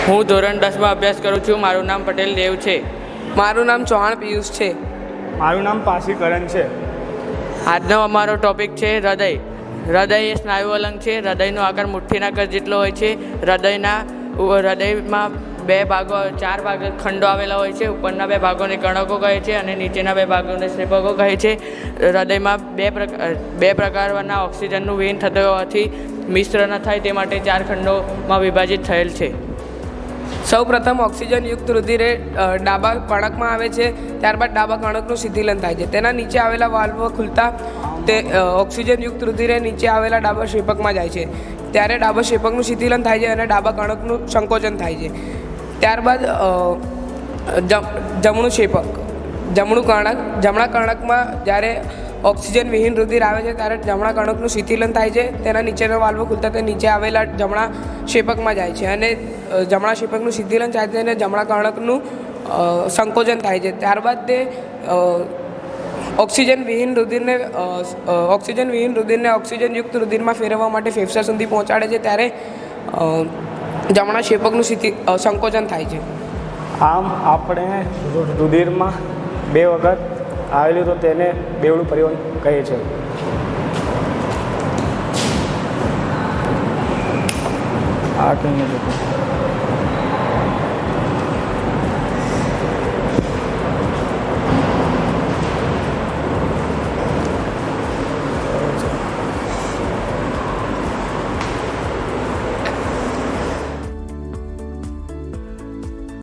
હું ધોરણ 10માં અભ્યાસ કરું છું. મારું નામ પટેલ દેવ છે. મારું નામ ચૌહાણ પિયુષ છે. મારું નામ પાસી કરણ છે. આજનો અમારો ટોપિક છે હૃદય. હૃદય એ સ્નાયુ અલંગ છે. હૃદયનો આકાર મુઠ્ઠીના કદ જેટલો હોય છે. હૃદયમાં ચાર ખંડો આવેલા હોય છે. ઉપરના 2 ભાગોને કણકો કહે છે અને નીચેના 2 ભાગોને ક્ષેપકો કહે છે. હૃદયમાં બે પ્રકારના ઓક્સિજનનું વહન થતું હોવાથી મિશ્ર ન થાય તે માટે 4 ખંડોમાં વિભાજિત થયેલ છે. સૌ પ્રથમ ઓક્સિજનયુક્ત રુધિર એ ડાબા કણકમાં આવે છે. ત્યારબાદ ડાબા કણકનું શિથિલન થાય છે. તેના નીચે આવેલા વાલ્વ ખુલતા તે ઓક્સિજનયુક્ત રુધિર એ નીચે આવેલા ડાબા ક્ષેપકમાં જાય છે. ત્યારે ડાબા ક્ષેપકનું શિથિલન થાય છે અને ડાબા કણકનું સંકોચન થાય છે. ત્યારબાદ જમણું ક્ષેપક, જમણા કણકમાં જ્યારે ઓક્સિજન વિહીન રુધિર આવે છે ત્યારે જમણા કણકનું શિથિલન થાય છે. તેના નીચેનો વાલ્વ ખુલતા તે નીચે આવેલા જમણા ક્ષેપકમાં જાય છે અને જમણા ક્ષેપકનું શિથિલન થાય છે અને જમણા કણકનું સંકોચન થાય છે. ત્યારબાદ તે ઓક્સિજન વિહીન રુધિરને ઓક્સિજનયુક્ત રુધિરમાં ફેરવવા માટે ફેફસા સુધી પહોંચાડે છે. ત્યારે જમણા ક્ષેપકનું સંકોચન થાય છે. આમ આપણે રુધિરમાં 2 વખત આવેલું તો તેને બેવડું પરિવહન કહે છે. આ કંઈ નથી.